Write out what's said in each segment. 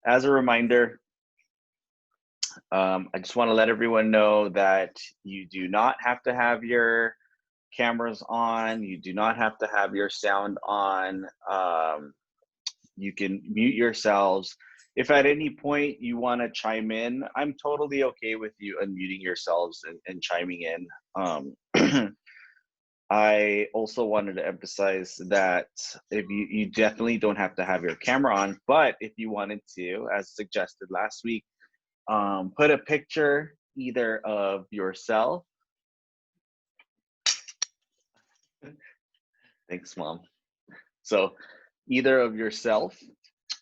As a reminder, I just want to let everyone know that you do not have to have your cameras on. You do not have to have your sound on. You can mute yourselves. If at any point you want to chime in, I'm totally okay with you unmuting yourselves and chiming in. I also wanted to emphasize that if you definitely don't have to have your camera on, but if you wanted to, as suggested last week, put a picture either of yourself. Thanks, Mom. So either of yourself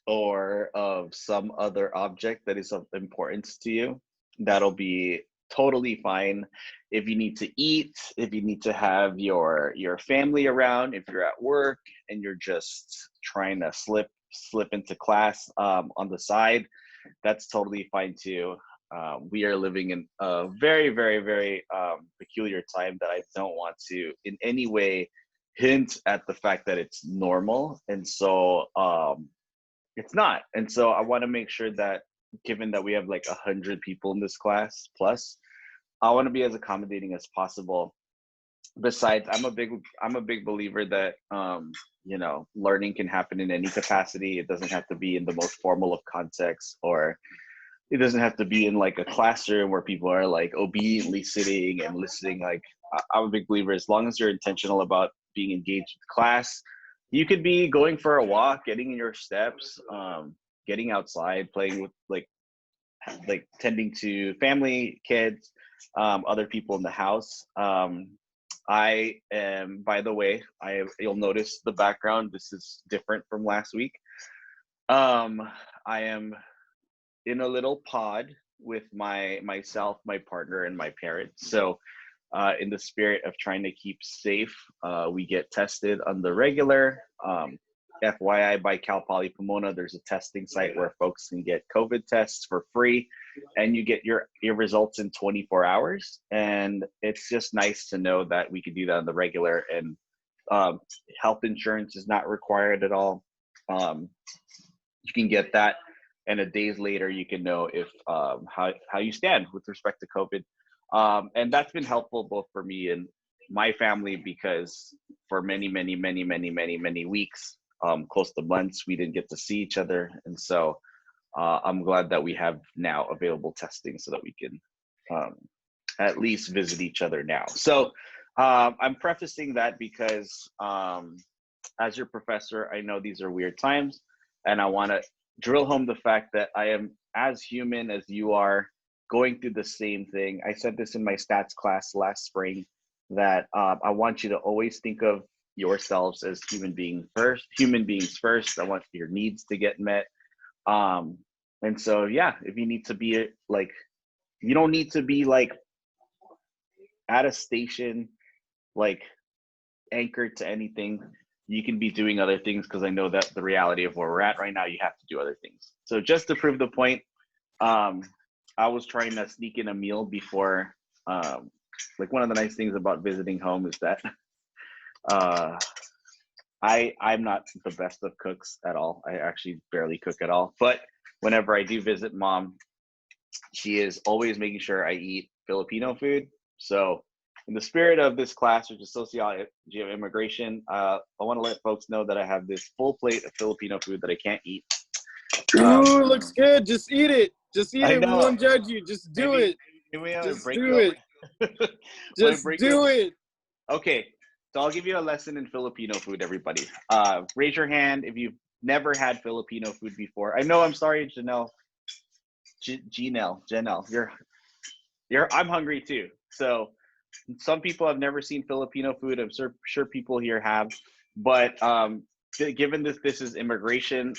or of some other object that is of importance to you. That'll be totally fine. If you need to eat, if you need to have your family around, if you're at work and you're just trying to slip into class on the side, that's totally fine too. We are living in a very, very, very peculiar time that I don't want to in any way hint at the fact that it's normal. And so it's not. And so I want to make sure that given that we have like 100 people in this class plus, I want to be as accommodating as possible. Besides, I'm a big believer that learning can happen in any capacity. It doesn't have to be in the most formal of contexts, or it doesn't have to be in like a classroom where people are like obediently sitting and listening. Like I'm a big believer, as long as you're intentional about being engaged with class, you could be going for a walk, getting in your steps, getting outside, playing with like tending to family, kids, other people in the house. I am, by the way, you'll notice the background. This is different from last week. I am in a little pod with myself, my partner, and my parents. So in the spirit of trying to keep safe, we get tested on the regular. FYI, by Cal Poly Pomona, there's a testing site where folks can get COVID tests for free, and you get your results in 24 hours. And it's just nice to know that we can do that on the regular, and health insurance is not required at all. You can get that, and a days later, you can know if how you stand with respect to COVID. And that's been helpful both for me and my family, because for many weeks, close to months, we didn't get to see each other. And so I'm glad that we have now available testing so that we can at least visit each other now. So I'm prefacing that because as your professor, I know these are weird times, and I want to drill home the fact that I am as human as you are, going through the same thing. I said this in my stats class last spring, that I want you to always think of yourselves as human beings first. I want your needs to get met. And so, yeah, if you need to be like, you don't need to be like at a station, like anchored to anything. You can be doing other things, because I know that the reality of where we're at right now, you have to do other things. So just to prove the point, I was trying to sneak in a meal before, like one of the nice things about visiting home is that I'm not the best of cooks at all. I actually barely cook at all. But whenever I do visit Mom, she is always making sure I eat Filipino food. So in the spirit of this class, which is Sociology of Immigration, I want to let folks know that I have this full plate of Filipino food that I can't eat. Ooh, looks good. Just eat it. Just eat it. We won't judge you. Just do it. Just do it. Just do it. Okay, so I'll give you a lesson in Filipino food, everybody. Raise your hand if you've never had Filipino food before. I know, I'm sorry, Janelle. Janelle, I'm hungry too. So some people have never seen Filipino food. I'm sure people here have, but given this is immigration,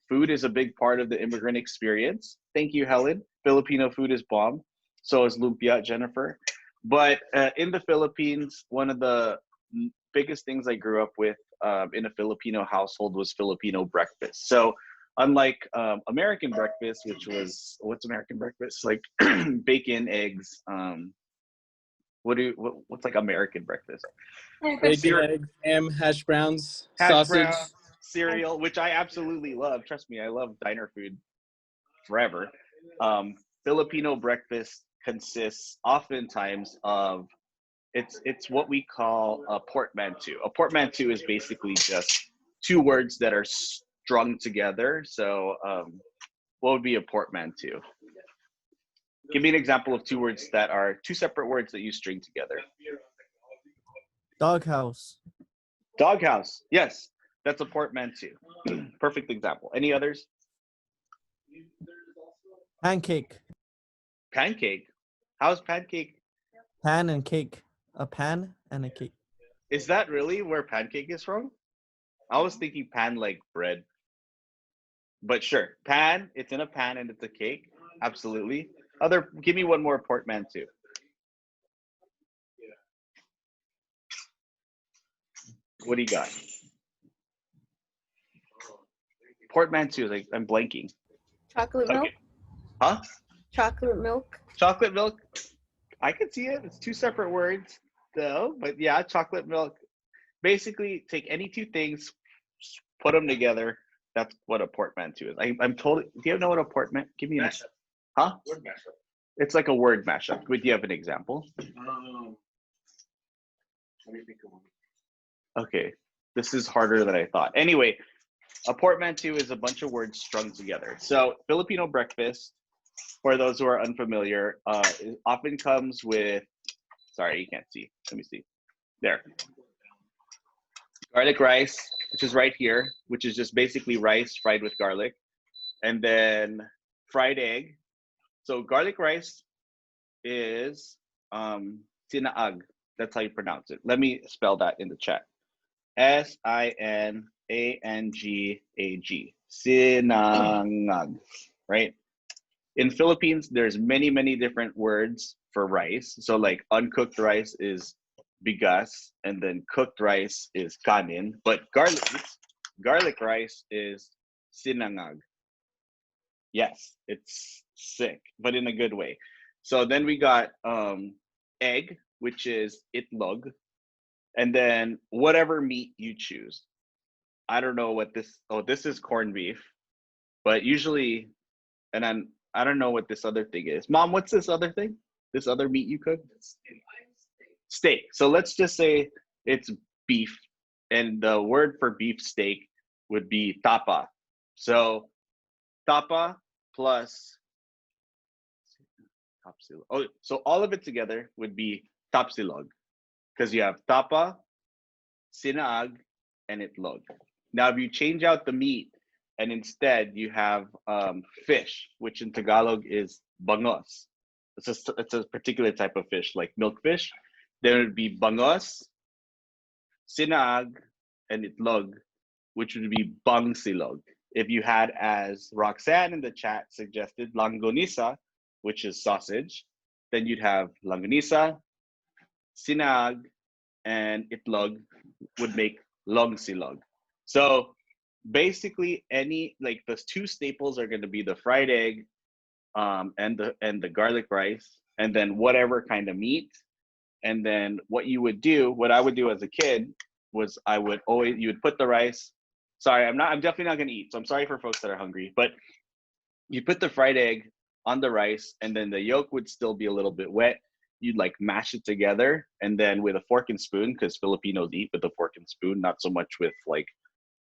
food is a big part of the immigrant experience. Thank you, Helen. Filipino food is bomb. So is lumpia, Jennifer. But in the Philippines, one of the biggest things I grew up with in a Filipino household was Filipino breakfast. So unlike American breakfast, which was, what's American breakfast? Like bacon, eggs. What's like American breakfast? Bacon, eggs, ham, hash browns, sausage. cereal, which I absolutely love. Trust me, I love diner food forever. Filipino breakfast consists oftentimes of it's what we call a portmanteau. A portmanteau is basically just two words that are strung together. So what would be a portmanteau? Give me an example of two words that are two separate words that you string together. Doghouse. Doghouse. Yes, that's a portmanteau. Perfect example. Any others? Pancake. Pancake. How's pancake? Pan and cake. A pan and a cake. Is that really where pancake is from? I was thinking pan like bread. But sure, pan, it's in a pan and it's a cake. Absolutely. Give me one more portmanteau. What do you got? Portmanteau, like I'm blanking. Chocolate milk. Huh? Chocolate milk. Chocolate milk. I could see it. It's two separate words though, but yeah, chocolate milk. Basically, take any two things, put them together. That's what a portmanteau is. I'm totally. Do you know what a portmanteau? Give me a mashup. Huh? Word mashup. It's like a word mashup. Do you have an example? Let me think of one. Okay, this is harder than I thought. Anyway, a portmanteau is a bunch of words strung together. So Filipino breakfast, for those who are unfamiliar, often comes with. Sorry, you can't see. Let me see. There. Garlic rice, which is right here, which is just basically rice fried with garlic, and then fried egg. So garlic rice is sinaag. That's how you pronounce it. Let me spell that in the chat. Sinangag. Sinangag, right? In Philippines, there's many different words for rice. So like uncooked rice is bigas, and then cooked rice is kanin. But garlic rice is sinangag. Yes, it's sick, but in a good way. So then we got egg, which is itlog, and then whatever meat you choose. I don't know what this. Oh, this is corned beef, but usually, and I don't know what this other thing is. Mom, what's this other thing? This other meat you cook? Steak. So let's just say it's beef, and the word for beef steak would be tapa. So tapa plus tapsilog. Oh, so all of it together would be tapsilog, because you have tapa, sinaag, and itlog. Now, if you change out the meat and instead you have fish, which in Tagalog is bangos. It's a particular type of fish, like milkfish. There would be bangos, sinaag, and itlog, which would be bangsilog. If you had, as Roxanne in the chat suggested, langgonisa, which is sausage, then you'd have langgonisa, sinaag, and itlog would make longsilog. So basically, like those two staples are going to be the fried egg, and the garlic rice, and then whatever kind of meat. And then what I would do as a kid was you would put the rice. Sorry, I'm definitely not gonna eat. So I'm sorry for folks that are hungry, but you put the fried egg on the rice, and then the yolk would still be a little bit wet. You'd like mash it together, and then with a fork and spoon, because Filipinos eat with a fork and spoon, not so much with like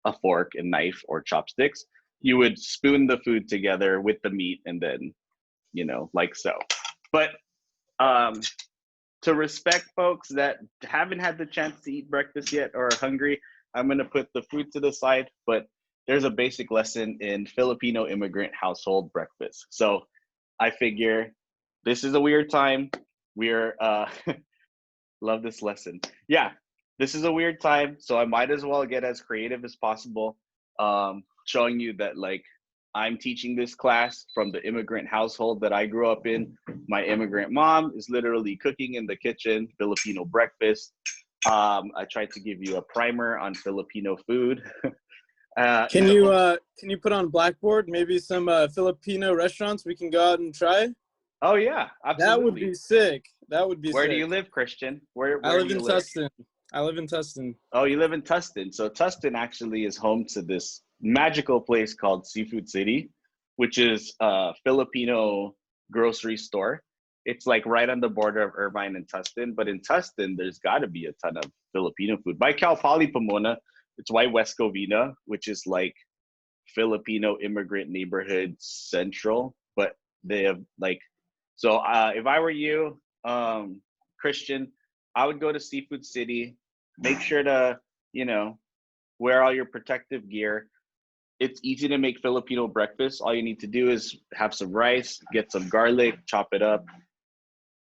a fork and knife or chopsticks. You would spoon the food together with the meat, and then, like so. But to respect folks that haven't had the chance to eat breakfast yet or are hungry, I'm going to put the food to the side, but there's a basic lesson in Filipino immigrant household breakfast. So I figure this is a weird time. We're, love this lesson. Yeah, this is a weird time, so I might as well get as creative as possible, showing you that like I'm teaching this class from the immigrant household that I grew up in. My immigrant mom is literally cooking in the kitchen, Filipino breakfast. I tried to give you a primer on Filipino food. Can you put on Blackboard maybe some Filipino restaurants we can go out and try? Oh yeah, absolutely. That would be sick. That would be sick. Where do you live, Christian? Where I live do you in Tustin. I live in Tustin. Oh, you live in Tustin. So Tustin actually is home to this magical place called Seafood City, which is a Filipino grocery store. It's like right on the border of Irvine and Tustin. But in Tustin, there's got to be a ton of Filipino food. By Cal Poly Pomona, it's Y West Covina, which is like Filipino immigrant neighborhood central. But they have like, so if I were you, Christian, I would go to Seafood City. Make sure to, you know, wear all your protective gear. It's easy to make Filipino breakfast. All you need to do is have some rice, get some garlic, chop it up,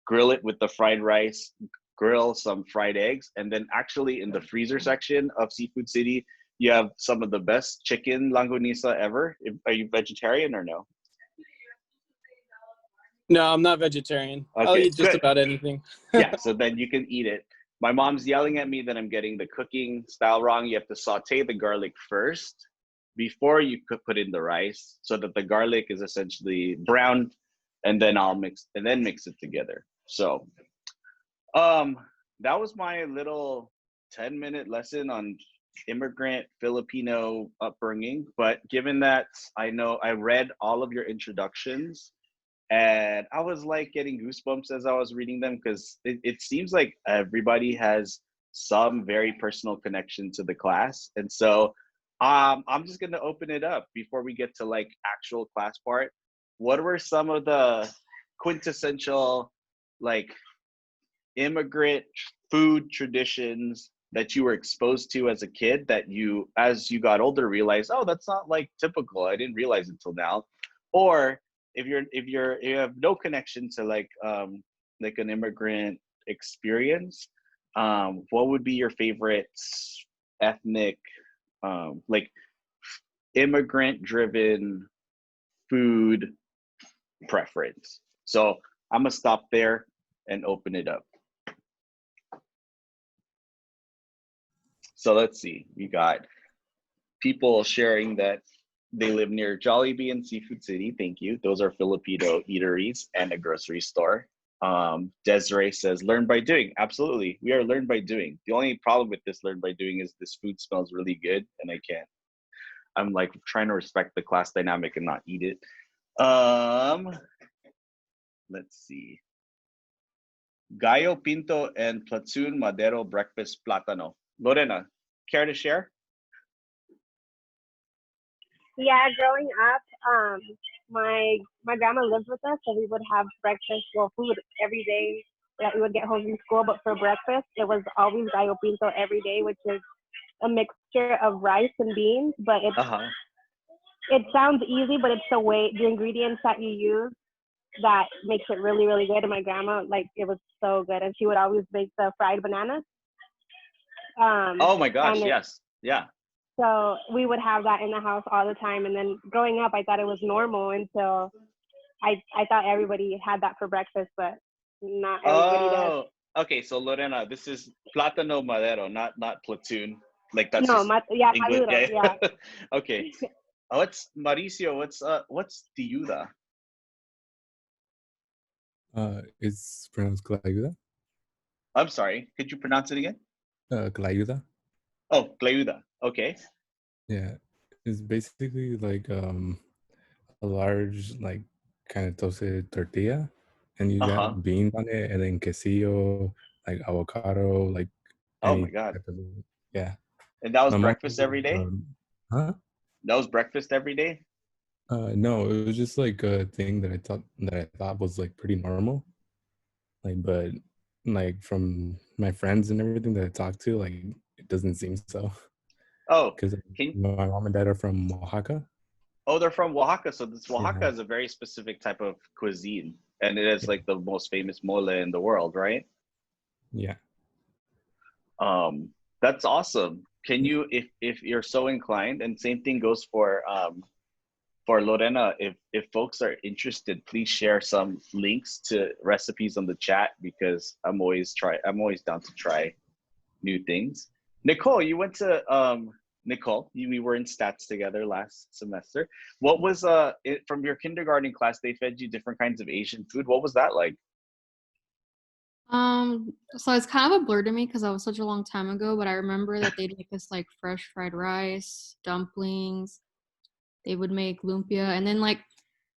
grill it with the fried rice, grill some fried eggs, and then actually in the freezer section of Seafood City, you have some of the best chicken langonisa ever. Are you vegetarian or no? No, I'm not vegetarian. Okay, I'll eat just good. about anything. Yeah, so then you can eat it. My mom's yelling at me that I'm getting the cooking style wrong. You have to saute the garlic first before you could put in the rice so that the garlic is essentially browned, and then mix it together. So that was my little 10-minute lesson on immigrant Filipino upbringing. But given that I know I read all of your introductions, and I was like getting goosebumps as I was reading them, because it seems like everybody has some very personal connection to the class. And so I'm just going to open it up before we get to like actual class part. What were some of the quintessential like immigrant food traditions that you were exposed to as a kid that you, as you got older, realized, oh, that's not like typical, I didn't realize until now? Or if you have no connection to like an immigrant experience, what would be your favorite ethnic like immigrant driven food preference? So I'm gonna stop there and open it up. So let's see, we got people sharing that they live near Jollibee and Seafood City. Thank you. Those are Filipino eateries and a grocery store. Desiree says, learn by doing. Absolutely. We are learn by doing. The only problem with this learn by doing is this food smells really good and I can't. I'm like trying to respect the class dynamic and not eat it. Let's see. Gallo Pinto and Platoon Madero breakfast plátano. Lorena, care to share? Yeah, growing up, my grandma lived with us, so we would have breakfast, well, food every day that we would get home from school. But for breakfast, it was always gallo pinto every day, which is a mixture of rice and beans. But it sounds easy, but it's the ingredients that you use that makes it really, really good. And my grandma, like, it was so good, and she would always make the fried bananas. Oh my gosh, yes, yeah. So we would have that in the house all the time. And then growing up, I thought it was normal until I thought everybody had that for breakfast, but not everybody does. Okay. So Lorena, this is plátano madero, not platoon. Like that's no, just English. maduro, yeah. Okay. What's Mauricio? What's tiuda? It's pronounced clayuda. I'm sorry. Could you pronounce it again? Clayuda. Oh, clayuda. Okay. Yeah, it's basically like a large like kind of toasted tortilla, and you got beans on it, and then quesillo, like avocado, like oh any my god, type of, yeah. And that was My breakfast mom, every day? Huh? That was breakfast every day? No, it was just like a thing that I thought was like pretty normal. Like, but like from my friends and everything that I talked to, like it doesn't seem so. Oh, Because my mom and dad are from Oaxaca. Oh, they're from Oaxaca. So this Oaxaca is a very specific type of cuisine, and it is like the most famous mole in the world, right? Yeah. That's awesome. Can you, if you're so inclined, and same thing goes for Lorena, if folks are interested, please share some links to recipes on the chat, because I'm always down to try new things. Nicole, you went to we were in stats together last semester. What was from your kindergarten class? They fed you different kinds of Asian food. What was that like? So it's kind of a blur to me because that was such a long time ago, but I remember that they'd make us like fresh fried rice, dumplings. They would make lumpia, and then like,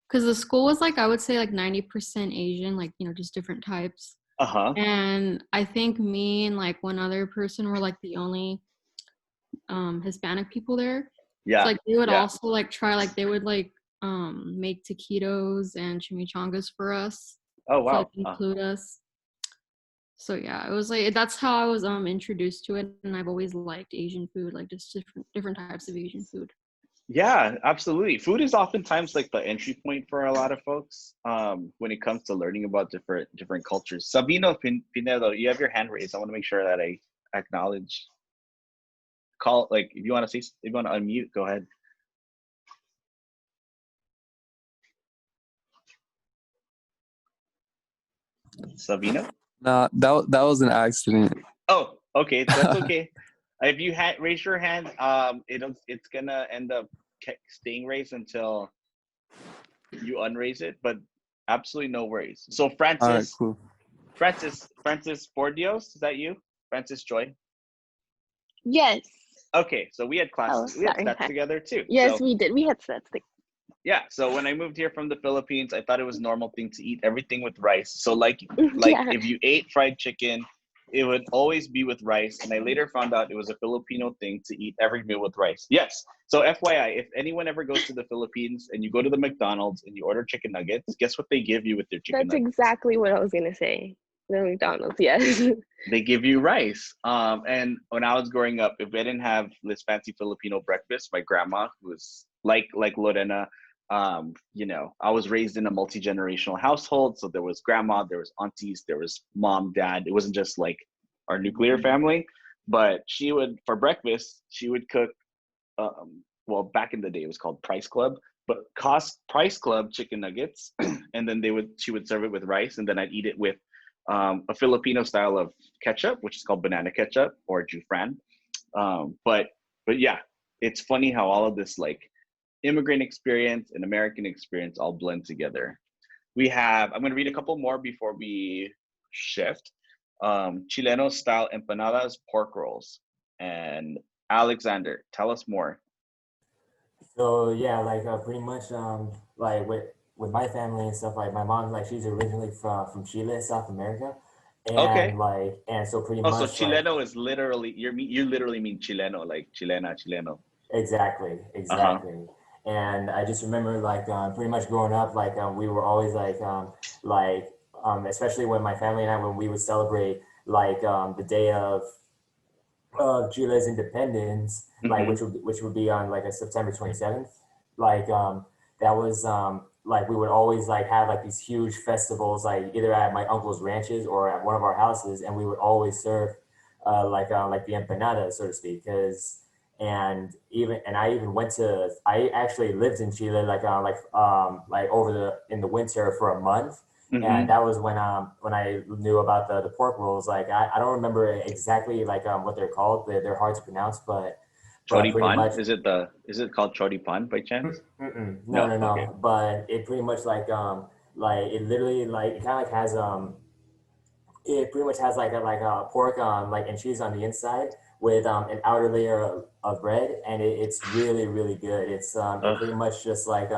because the school was like, I would say like 90% Asian, like, just different types. And I think me and like one other person were like the only Hispanic people there. Yeah. So like they would also like try, like they would like make taquitos and chimichangas for us. Oh wow. To like include us. So yeah, it was like, that's how I was introduced to it, and I've always liked Asian food, like just different types of Asian food. Yeah, absolutely. Food is oftentimes like the entry point for a lot of folks when it comes to learning about different cultures. Sabino Pinedo, you have your hand raised. I want to make sure that I acknowledge. Call, like, if you want to unmute, go ahead. Sabino? No, that was an accident. Oh, okay, that's okay. If you raise your hand, it's gonna end up staying raised until you unraise it, but absolutely no worries. So Francis, all right, cool. Francis Bordios, is that you? Francis Joy? Yes. Okay, so we had classes, we had stats together too. Yes, we did. We had stats together. Yeah, so when I moved here from the Philippines, I thought it was a normal thing to eat everything with rice. So like if you ate fried chicken, it would always be with rice. And I later found out it was a Filipino thing to eat every meal with rice. Yes. So FYI, if anyone ever goes to the Philippines and you go to the McDonald's and you order chicken nuggets, guess what they give you with their chicken nuggets? That's exactly what I was going to say. The McDonald's, yes. They give you rice. And when I was growing up, if I didn't have this fancy Filipino breakfast, my grandma, who was like Lorena, I was raised in a multi-generational household. So there was grandma, there was aunties, there was mom, dad. It wasn't just like our nuclear family, but for breakfast, she would cook, well, back in the day, it was called Price Club, but Price Club chicken nuggets. And then she would serve it with rice. And then I'd eat it with a Filipino style of ketchup, which is called banana ketchup or jufran. But yeah, it's funny how all of this like immigrant experience and American experience all blend together. I'm going to read a couple more before we shift. Chileno style empanadas, pork rolls. And Alexander, tell us more. So yeah, like pretty much like with my family and stuff, like my mom, like she's originally from Chile, South America. And okay. And so pretty much. So Chileno is literally, you literally mean Chileno, like Chileno. Exactly. And I just remember like pretty much growing up, like we were always like especially when my family and I, when we would celebrate like the day of Chile's independence, like which would be on like a September 27th. Like that was like we would always like have like these huge festivals, like either at my uncle's ranches or at one of our houses, and we would always serve like the empanada, so to speak, I actually lived in Chile like in the winter for a month. And that was when I knew about the pork rolls. Like I don't remember exactly like what they're called. They're hard to pronounce, but choripan? Much, is it called choripan by chance? No. Okay. But it pretty much like it literally like it kind of like has it pretty much has like a pork like and cheese on the inside with an outer layer of bread, and it's really, really good. It's it pretty much just like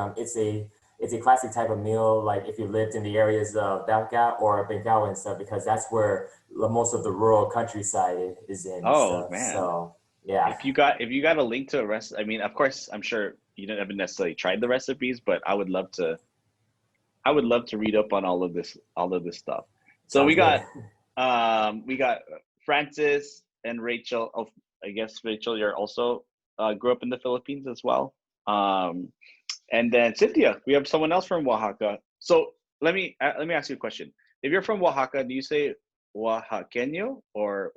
it's a classic type of meal, like if you lived in the areas of Belka or Bengao and stuff, because that's where most of the rural countryside is in. Oh man! So yeah. If you got a link to a recipe, I mean, of course, I'm sure you haven't necessarily tried the recipes, but I would love to read up on all of this stuff. So we got Francis and Rachel. Oh, I guess Rachel, you're also grew up in the Philippines as well. And then Cynthia, we have someone else from Oaxaca. So let me ask you a question. If you're from Oaxaca, do you say Oaxaqueño, or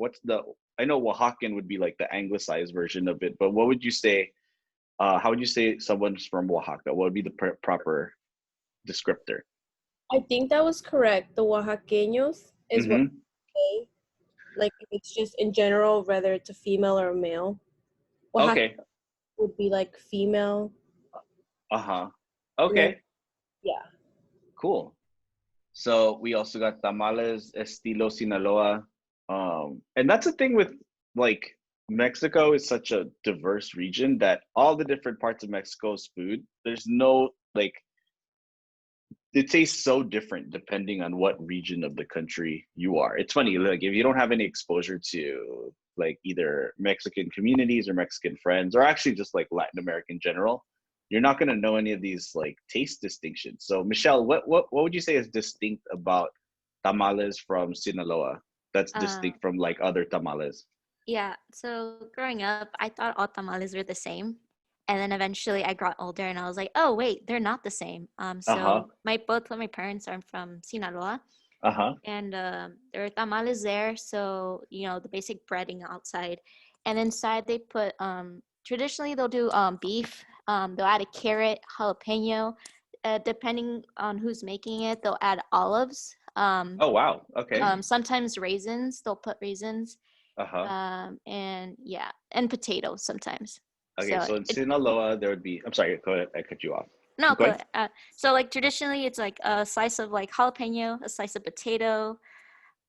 I know Oaxacan would be like the anglicized version of it, but what would you say? How would you say someone's from Oaxaca? What would be the proper descriptor? I think that was correct. The Oaxaqueños is what okay. Like if it's just in general, whether it's a female or a male. Oaxaca would be like female. Okay. Yeah. Cool. So we also got tamales estilo Sinaloa. And that's the thing with like Mexico is such a diverse region that all the different parts of Mexico's food, there's no like it tastes so different depending on what region of the country you are. It's funny, like if you don't have any exposure to like either Mexican communities or Mexican friends, or actually just like Latin America in general, you're not gonna know any of these like taste distinctions. So Michelle, what would you say is distinct about tamales from Sinaloa? That's distinct from like other tamales. Yeah. So growing up, I thought all tamales were the same. And then eventually I got older and I was like, oh wait, they're not the same. So both of my parents are from Sinaloa. And there are tamales there. So, the basic breading outside. And inside they put traditionally they'll do beef. They'll add a carrot, jalapeno. Depending on who's making it, they'll add olives. Oh wow. Okay. Sometimes raisins. They'll put raisins. And potatoes sometimes. Okay, so in Sinaloa there would be. I'm sorry, go ahead. I cut you off. No, go ahead. So like traditionally, it's like a slice of like jalapeno, a slice of potato,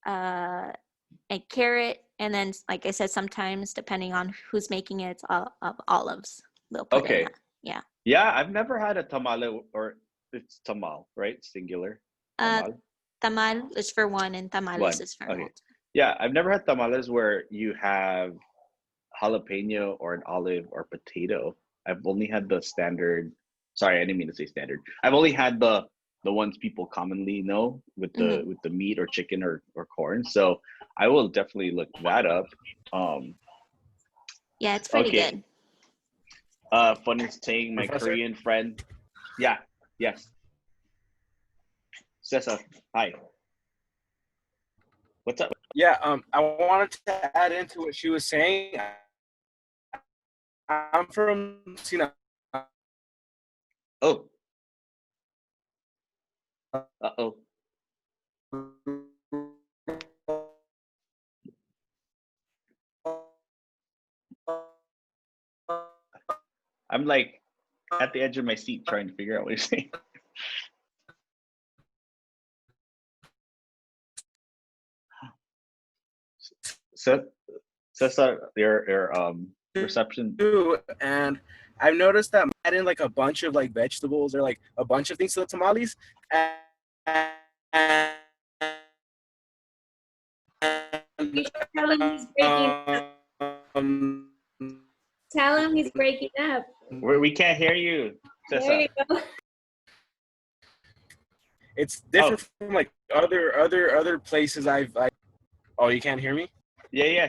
a carrot, and then like I said, sometimes depending on who's making it, it's of olives. They'll put in that. Yeah. Yeah, I've never had a tamale, or it's tamal, right? Singular. Tamal is for one, and tamales is for multiple. Yeah, I've never had tamales where you have jalapeno or an olive or potato. I've only had the standard. Sorry, I didn't mean to say standard. I've only had the ones people commonly know with the meat or chicken or corn. So I will definitely look that up. Yeah, it's pretty good. Fun is saying my Korean friend. Yeah. Yes. Cesar, hi. What's up? Yeah, I wanted to add into what she was saying. I'm from Sinaloa. Oh. Uh-oh. I'm like at the edge of my seat trying to figure out what you're saying. So Cesar, your reception. And I've noticed that add in like a bunch of like vegetables or like a bunch of things to the tamales. Tell him he's breaking up. Tell him he's breaking up. We can't hear you, Cesar. There you go. It's different from like other places I've. Oh, you can't hear me? Yeah.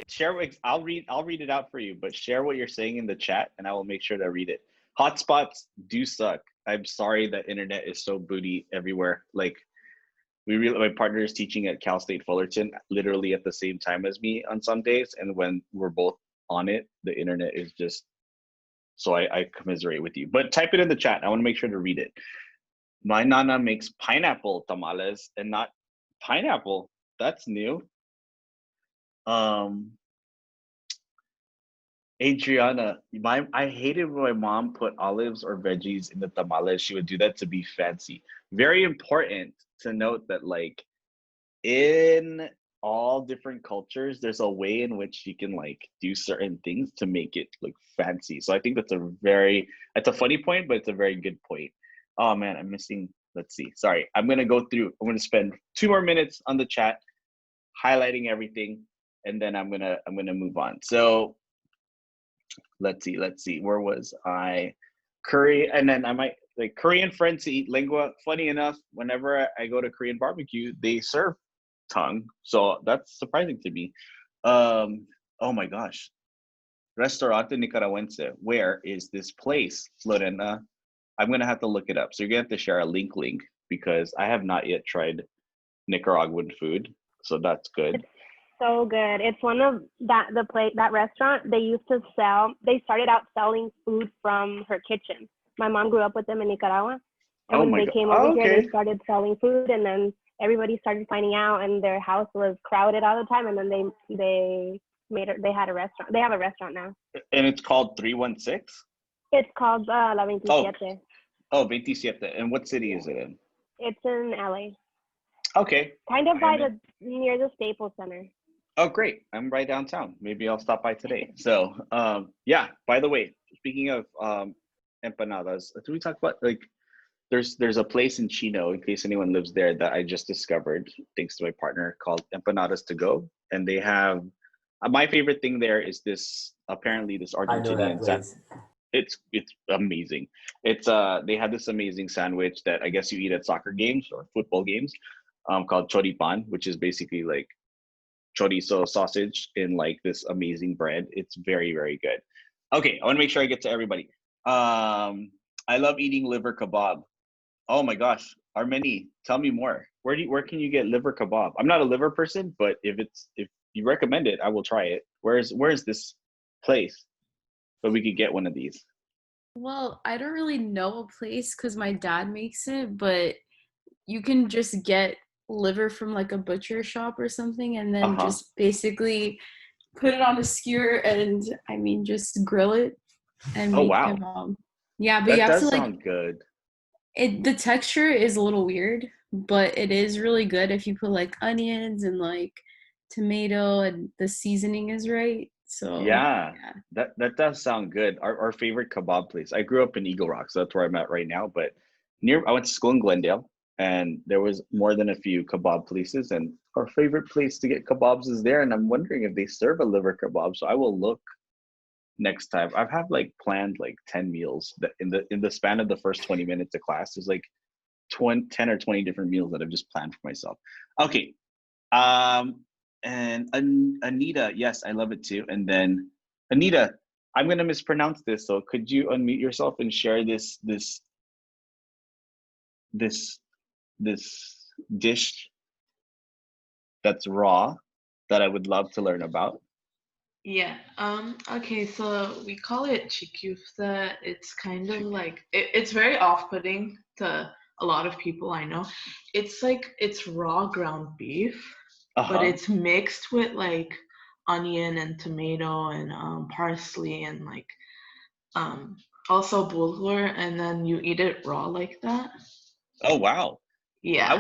Share. I'll read it out for you, but share what you're saying in the chat, and I will make sure to read it. Hotspots do suck. I'm sorry that internet is so booty everywhere. Like, my partner is teaching at Cal State Fullerton, literally at the same time as me on some days, and when we're both on it, the internet is just. So I commiserate with you. But type it in the chat. I want to make sure to read it. My nana makes pineapple tamales and not pineapple. That's new. Adriana, I hated when my mom put olives or veggies in the tamales. She would do that to be fancy. Very important to note that like in all different cultures, there's a way in which you can like do certain things to make it look fancy. So I think that's a funny point, but it's a very good point. Oh man, I'm missing. Let's see. Sorry, I'm gonna go through. I'm gonna spend 2 more minutes on the chat, highlighting everything, and then I'm gonna move on. So let's see. Where was I? Curry, and then I might like Korean friends to eat lingua. Funny enough, whenever I go to Korean barbecue, they serve tongue, so that's surprising to me. Oh my gosh, Restaurante Nicaragüense. Where is this place, Lorena? I'm gonna have to look it up. So you're gonna have to share a link because I have not yet tried Nicaraguan food, so that's good. It's so good. It's one of that restaurant. They started out selling food from her kitchen. My mom grew up with them in Nicaragua, and when they came over here, they started selling food, and then everybody started finding out, and their house was crowded all the time, and then they had a restaurant. They have a restaurant now. And it's called 316? It's called La 27. Oh, 27. And what city is it in? It's in LA. Okay. Kind of by near the Staples Center. Oh, great. I'm right downtown. Maybe I'll stop by today. So, yeah, by the way, speaking of empanadas, did we talk about like there's a place in Chino, in case anyone lives there, that I just discovered thanks to my partner, called Empanadas to Go, and they have my favorite thing there is this I know that Argentinian place. it's amazing. It's they have this amazing sandwich that I guess you eat at soccer games or football games, called choripan, which is basically like chorizo sausage in like this amazing bread. It's very, very good. Okay, I want to make sure I get to everybody. I love eating liver kebab. Oh my gosh, Armeni, tell me more. Where can you get liver kebab? I'm not a liver person, but if you recommend it, I will try it. Where's this place so we could get one of these? Well, I don't really know a place because my dad makes it, but you can just get liver from like a butcher shop or something and then just basically put it on a skewer and I mean just grill it and Oh make wow. kebab. Yeah, but you That have to does like sound good. the texture is a little weird, but it is really good if you put like onions and like tomato and the seasoning is right. So Yeah, yeah. that does sound good. Our favorite kebab place. I grew up in Eagle Rock, so that's where I'm at right now. But I went to school in Glendale, and there was more than a few kebab places, and our favorite place to get kebabs is there. And I'm wondering if they serve a liver kebab, so I will look next time. I've had like planned like 10 meals that in the span of the first 20 minutes of class. There's like 10 or 20 different meals that I've just planned for myself. Okay, and Anita, yes, I love it too. And then Anita, I'm gonna mispronounce this, so could you unmute yourself and share this this dish that's raw that I would love to learn about? Yeah. Okay, so we call it chikyufta. It's kind of like it's very off-putting to a lot of people I know. It's like it's raw ground beef, but it's mixed with like onion and tomato and parsley and like also bulgur, and then you eat it raw like that. Oh wow. Yeah.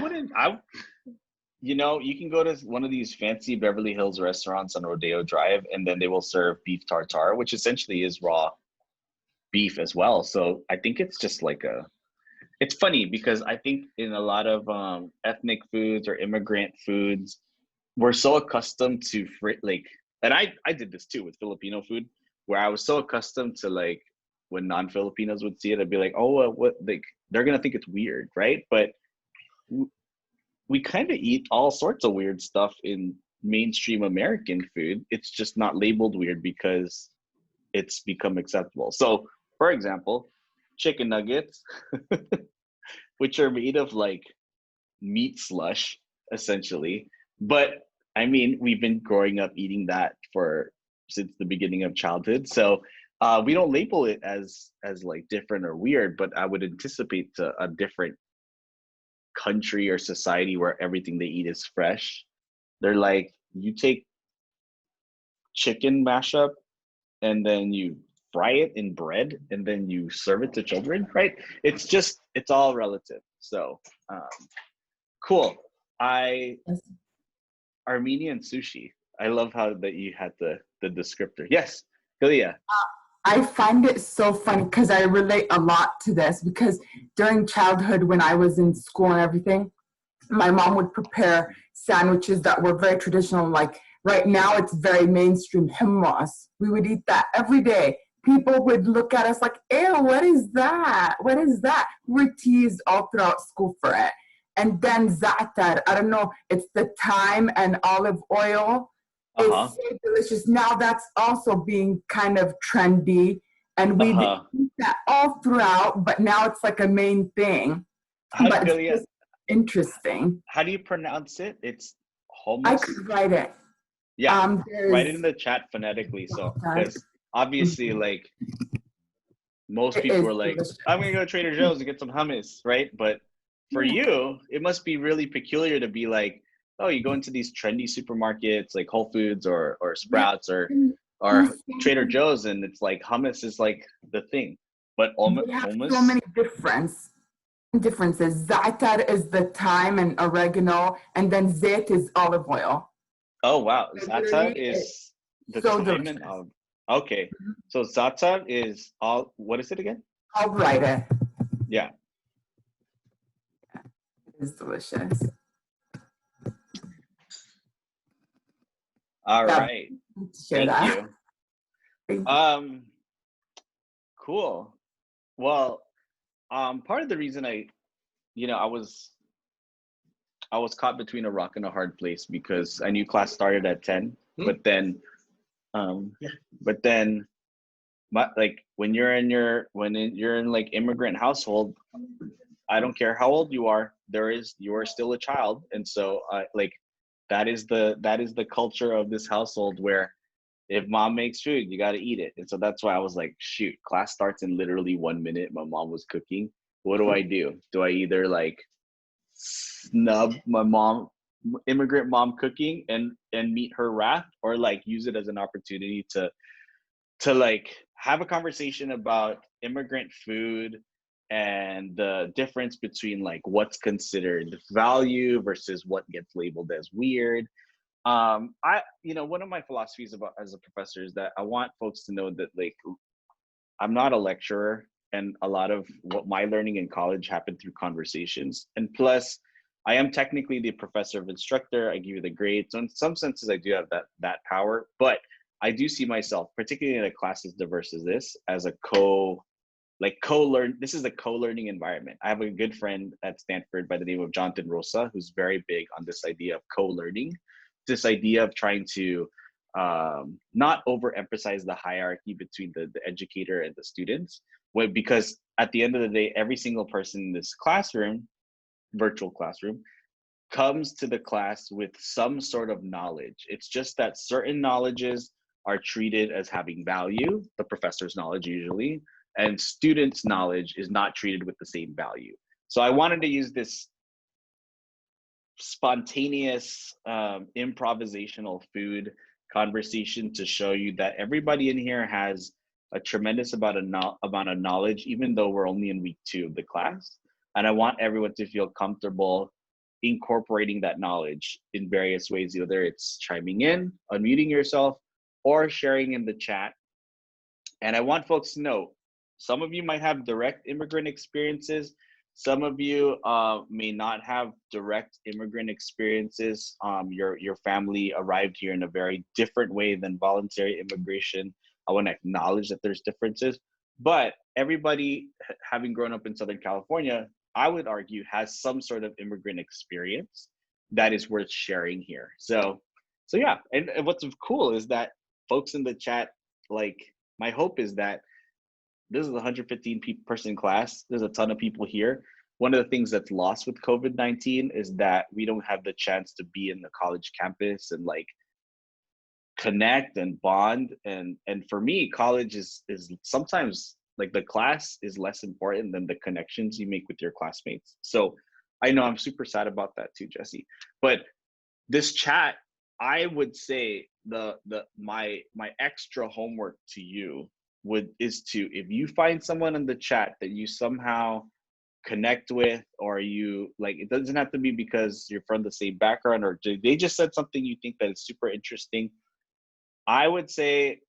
You can go to one of these fancy Beverly Hills restaurants on Rodeo Drive, and then they will serve beef tartare, which essentially is raw beef as well. So I think it's just like it's funny because I think in a lot of ethnic foods or immigrant foods, we're so accustomed to and I did this too with Filipino food, where I was so accustomed to like when non-Filipinos would see it, I'd be like, oh, what, like they're gonna think it's weird, right? But we kind of eat all sorts of weird stuff in mainstream American food. It's just not labeled weird because it's become acceptable. So, for example, chicken nuggets, which are made of like meat slush, essentially. But I mean, we've been growing up eating that since the beginning of childhood. So we don't label it as like different or weird, but I would anticipate a different country or society where everything they eat is fresh. They're like, you take chicken mashup and then you fry it in bread and then you serve it to children, right? It's all relative. So cool. Armenian sushi. I love how that you had the descriptor. Yes, Kalia. I find it so funny because I relate a lot to this because during childhood when I was in school and everything, my mom would prepare sandwiches that were very traditional. Like right now it's very mainstream hummus. We would eat that every day. People would look at us like, ew, what is that? What is that? We were teased all throughout school for it. And then za'atar, I don't know, it's the thyme and olive oil. It's so delicious. Now that's also being kind of trendy. And we eat that all throughout, but now it's like a main thing. But it's just interesting. How do you pronounce it? It's hummus? I could write it. Yeah, write it in the chat phonetically. So, because obviously, like, most people are like, I'm going to go to Trader Joe's and get some hummus, right? But for you, it must be really peculiar to be like, oh, you go into these trendy supermarkets like Whole Foods or Sprouts or Trader Joe's, and it's like hummus is like the thing. But hummus, so many difference. Differences. Za'atar is the thyme and oregano, and then zait is olive oil. Oh wow, za'atar is the so thyme delicious. and olive. Okay, so za'atar is all. What is it again? I'll write it. Yeah, it's delicious. all right. Share Thank that. you. Cool. Well, part of the reason I was caught between a rock and a hard place because I knew class started at 10, but then, like when you're in like immigrant household, I don't care how old you are, you are still a child, and so like that is the culture of this household where if mom makes food, you got to eat it. And so that's why I was like, shoot, class starts in literally 1 minute. My mom was cooking. What do I do? Do I either like snub my immigrant mom cooking and meet her wrath, or like use it as an opportunity to like have a conversation about immigrant food and the difference between like what's considered value versus what gets labeled as weird. One of my philosophies about as a professor is that I want folks to know that like I'm not a lecturer, and a lot of what my learning in college happened through conversations. And plus, I am technically the professor of instructor. I give you the grades. So in some senses, I do have that power, but I do see myself, particularly in a class as diverse as this, as a this is a co-learning environment. I have a good friend at Stanford by the name of Jonathan Rosa, who's very big on this idea of co-learning, this idea of trying to not overemphasize the hierarchy between the educator and the students, because at the end of the day, every single person in this classroom, virtual classroom, comes to the class with some sort of knowledge. It's just that certain knowledges are treated as having value, the professor's knowledge usually, and students' knowledge is not treated with the same value. So I wanted to use this spontaneous improvisational food conversation to show you that everybody in here has a tremendous amount of knowledge, even though we're only in week 2 of the class. And I want everyone to feel comfortable incorporating that knowledge in various ways, whether it's chiming in, unmuting yourself, or sharing in the chat. And I want folks to know, some of you might have direct immigrant experiences. Some of you may not have direct immigrant experiences. Your family arrived here in a very different way than voluntary immigration. I want to acknowledge that there's differences, but everybody having grown up in Southern California, I would argue, has some sort of immigrant experience that is worth sharing here. So yeah, and what's cool is that folks in the chat, like, my hope is that this is a 115 person class. There's a ton of people here. One of the things that's lost with COVID-19 is that we don't have the chance to be in the college campus and like connect and bond. And for me, college is sometimes like the class is less important than the connections you make with your classmates. So I know I'm super sad about that too, Jesse. But this chat, I would say my extra homework to you is to, if you find someone in the chat that you somehow connect with, or you like, it doesn't have to be because you're from the same background or they just said something you think that is super interesting, I would say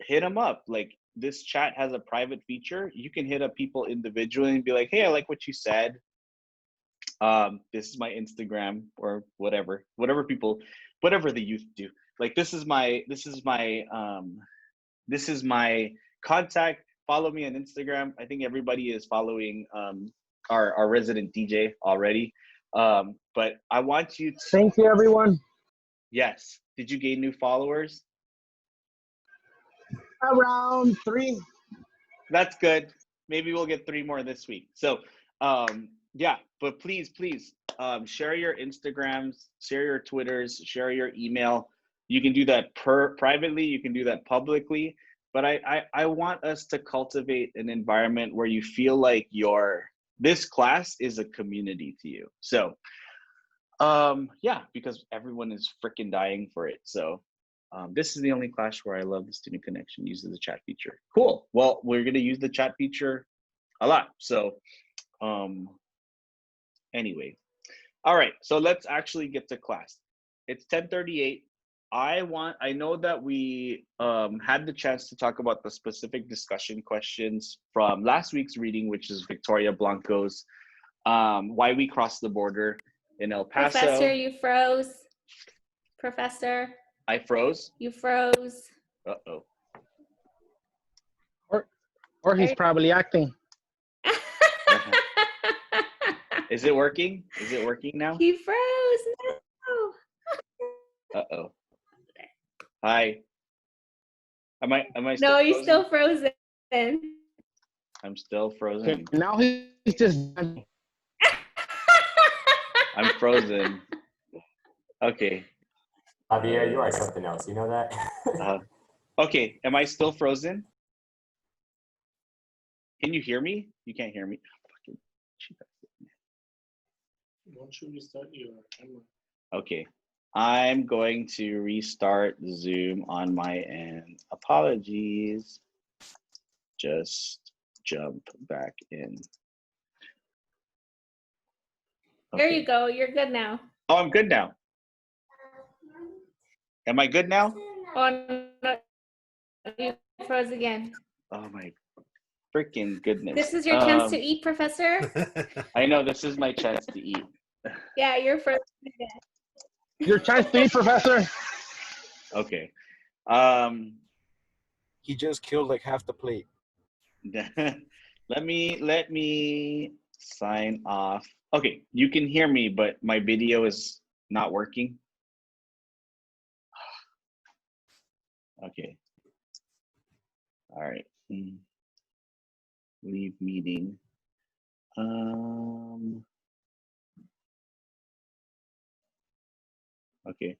hit them up. Like, this chat has a private feature. You can hit up people individually and be like, hey, I like what you said. This is my Instagram, or whatever the youth do. Like, this is my contact. Follow me on Instagram. I think everybody is following our resident DJ already. But I want you to. Thank you, everyone. Yes. Did you gain new followers? Around 3. That's good. Maybe we'll get 3 more this week. So yeah, but please share your Instagrams, share your Twitters, share your email. You can do that privately, you can do that publicly, but I want us to cultivate an environment where you feel like this class is a community to you. So yeah, because everyone is freaking dying for it. So this is the only class where I love the student connection uses the chat feature. Cool. Well, we're going to use the chat feature a lot. So Anyway, all right. So let's actually get to class. It's 10:38. I know that we had the chance to talk about the specific discussion questions from last week's reading, which is Victoria Blanco's Why We Crossed the Border in El Paso. Professor, you froze. Professor. I froze? You froze. Uh-oh. Or he's probably acting. Is it working? Is it working now? He froze. No. Uh-oh. Hi. Am I No, still you're frozen? still frozen. I'm still frozen. Okay, now he's just. I'm frozen. Okay. Javier, you are something else. You know that? Okay. Am I still frozen? Can you hear me? You can't hear me. Won't you restart your camera? Okay. I'm going to restart Zoom on my end. Apologies. Just jump back in. There you go. You're good now. Oh, I'm good now. Am I good now? Oh, no. You froze again. Oh my freaking goodness. This is your chance to eat, Professor. I know, this is my chance to eat. Yeah, you're frozen again. Your chance to eat, Professor. Okay. He just killed like half the plate. Let me sign off. Okay, you can hear me, but my video is not working. Okay. All right. Leave meeting. Okay.